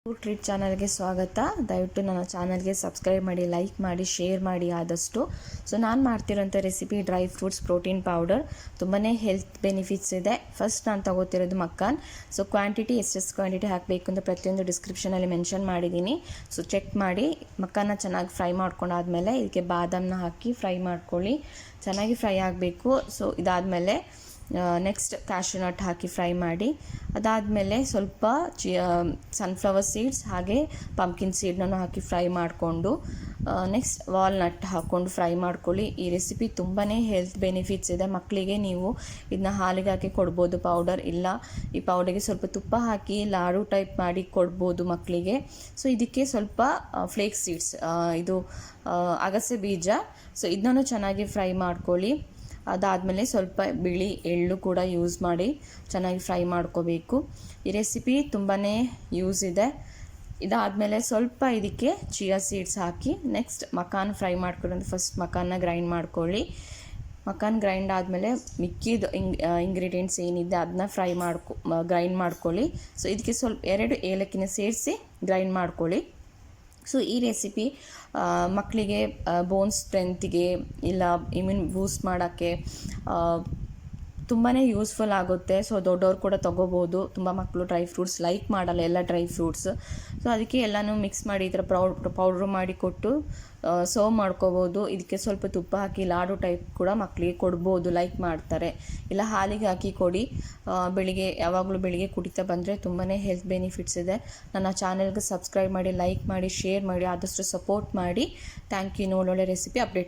Treat ಚಾನಲ್ಗೆ ಸ್ವಾಗತ. ದಯವಿಟ್ಟು ನನ್ನ ಚಾನಲ್ಗೆ ಸಬ್ಸ್ಕ್ರೈಬ್ ಮಾಡಿ, ಲೈಕ್ ಮಾಡಿ, ಶೇರ್ ಮಾಡಿ ಆದಷ್ಟು. ಸೊ ನಾನು ಮಾಡ್ತಿರೋಂಥ recipe dry fruits protein powder. ತುಂಬಾ ಹೆಲ್ತ್ ಬೆನಿಫಿಟ್ಸ್ ಇದೆ. ಫಸ್ಟ್ ನಾನು ತಗೋತಿರೋದು ಮಕ್ಕಾನ್. ಸೊ ಕ್ವಾಂಟಿಟಿ ಎಷ್ಟೆಷ್ಟು ಕ್ವಾಂಟಿಟಿ ಹಾಕಬೇಕು ಅಂತ ಪ್ರತಿಯೊಂದು ಡಿಸ್ಕ್ರಿಪ್ಷನಲ್ಲಿ ಮೆನ್ಷನ್ ಮಾಡಿದ್ದೀನಿ. ಸೊ ಚೆಕ್ ಮಾಡಿ. ಮಕ್ಕಾನ ಚೆನ್ನಾಗಿ ಫ್ರೈ ಮಾಡ್ಕೊಂಡಾದ್ಮೇಲೆ ಇದಕ್ಕೆ ಬಾದಾಮನ್ನ ಹಾಕಿ ಫ್ರೈ ಮಾಡ್ಕೊಳ್ಳಿ. ಚೆನ್ನಾಗಿ ಫ್ರೈ ಆಗಬೇಕು. ಸೊ ಇದಾದಮೇಲೆ ನೆಕ್ಸ್ಟ್ ಕ್ಯಾಶ್ಯೂ ನಟ್ ಹಾಕಿ ಫ್ರೈ ಮಾಡಿ. ಅದಾದಮೇಲೆ ಸ್ವಲ್ಪ ಸನ್ಫ್ಲವರ್ ಸೀಡ್ಸ್ ಹಾಗೆ ಪಂಪ್ಕಿನ್ ಸೀಡ್ನೂ ಹಾಕಿ ಫ್ರೈ ಮಾಡಿಕೊಂಡು ನೆಕ್ಸ್ಟ್ ವಾಲ್ನಟ್ ಹಾಕ್ಕೊಂಡು ಫ್ರೈ ಮಾಡ್ಕೊಳ್ಳಿ. ಈ ರೆಸಿಪಿ ತುಂಬಾ ಹೆಲ್ತ್ ಬೆನಿಫಿಟ್ಸ್ ಇದೆ. ಮಕ್ಕಳಿಗೆ ನೀವು ಇದನ್ನ ಹಾಲಿಗೆ ಹಾಕಿ ಕೊಡ್ಬೋದು ಪೌಡರ್, ಇಲ್ಲ ಈ ಪೌಡರ್ಗೆ ಸ್ವಲ್ಪ ತುಪ್ಪ ಹಾಕಿ ಲಾಡು ಟೈಪ್ ಮಾಡಿ ಕೊಡ್ಬೋದು ಮಕ್ಕಳಿಗೆ. ಸೊ ಇದಕ್ಕೆ ಸ್ವಲ್ಪ ಫ್ಲೇಕ್ಸ್ ಸೀಡ್ಸ್, ಇದು ಅಗಸೆ ಬೀಜ, ಸೊ ಇದನ್ನೂ ಚೆನ್ನಾಗಿ ಫ್ರೈ ಮಾಡ್ಕೊಳ್ಳಿ. ಅದಾದಮೇಲೆ ಸ್ವಲ್ಪ ಬಿಳಿ ಎಳ್ಳು ಕೂಡ ಯೂಸ್ ಮಾಡಿ ಚೆನ್ನಾಗಿ ಫ್ರೈ ಮಾಡ್ಕೋಬೇಕು. ಈ ರೆಸಿಪಿ ತುಂಬಾ ಯೂಸ್ ಇದೆ. ಇದಾದಮೇಲೆ ಸ್ವಲ್ಪ ಇದಕ್ಕೆ ಚಿಯಾ ಸೀಡ್ಸ್ ಹಾಕಿ ನೆಕ್ಸ್ಟ್ ಮಕಾನ್ ಫ್ರೈ ಮಾಡ್ಕೊಳ್ಳೋದು. ಫಸ್ಟ್ ಮಕಾನ್ನ ಗ್ರೈಂಡ್ ಮಾಡ್ಕೊಳ್ಳಿ. ಮಕಾನ್ ಗ್ರೈಂಡ್ ಆದಮೇಲೆ ಮಿಕ್ಕಿದ ಇಂಗ್ರೀಡಿಯೆಂಟ್ಸ್ ಏನಿದೆ ಅದನ್ನ ಗ್ರೈಂಡ್ ಮಾಡ್ಕೊಳ್ಳಿ. ಸೊ ಇದಕ್ಕೆ ಸ್ವಲ್ಪ 2 ಏಲಕ್ಕಿನ ಸೇರಿಸಿ ಗ್ರೈಂಡ್ ಮಾಡ್ಕೊಳ್ಳಿ. ಸೊ ಈ ರೆಸಿಪಿ ಮಕ್ಕಳಿಗೆ ಬೋನ್ ಸ್ಟ್ರೆಂತಿಗೆ ಇಲ್ಲ ಇಮ್ಯೂನ್ ಬೂಸ್ಟ್ ಮಾಡೋಕ್ಕೆ ತುಂಬಾ ಯೂಸ್ಫುಲ್ ಆಗುತ್ತೆ. ಸೊ ದೊಡ್ಡವ್ರು ಕೂಡ ತೊಗೋಬೋದು. ತುಂಬ ಮಕ್ಕಳು ಡ್ರೈ ಫ್ರೂಟ್ಸ್ ಲೈಕ್ ಮಾಡಲ್ಲ, ಎಲ್ಲ ಡ್ರೈ ಫ್ರೂಟ್ಸ್. ಸೊ ಅದಕ್ಕೆ ಎಲ್ಲನೂ ಮಿಕ್ಸ್ ಮಾಡಿ ಈ ಥರ ಪೌಡ್ರ್ ಮಾಡಿ ಕೊಟ್ಟು ಸರ್ವ್ ಮಾಡ್ಕೋಬೋದು. ಇದಕ್ಕೆ ಸ್ವಲ್ಪ ತುಪ್ಪ ಹಾಕಿ ಲಾಡು ಟೈಪ್ ಕೂಡ ಮಕ್ಕಳಿಗೆ ಕೊಡ್ಬೋದು, ಲೈಕ್ ಮಾಡ್ತಾರೆ. ಇಲ್ಲ ಹಾಲಿಗೆ ಹಾಕಿ ಕೊಡಿ. ಯಾವಾಗಲೂ ಬೆಳಿಗ್ಗೆ ಕುಡಿತಾ ಬಂದರೆ ತುಂಬಾ ಹೆಲ್ತ್ ಬೆನಿಫಿಟ್ಸ್ ಇದೆ. ನನ್ನ ಚಾನೆಲ್ಗೆ ಸಬ್ಸ್ಕ್ರೈಬ್ ಮಾಡಿ, ಲೈಕ್ ಮಾಡಿ, ಶೇರ್ ಮಾಡಿ, ಆದಷ್ಟು ಸಪೋರ್ಟ್ ಮಾಡಿ. Thank you. ಒಳ್ಳೊಳ್ಳೆ ರೆಸಿಪಿ ಅಪ್ಡೇಟ್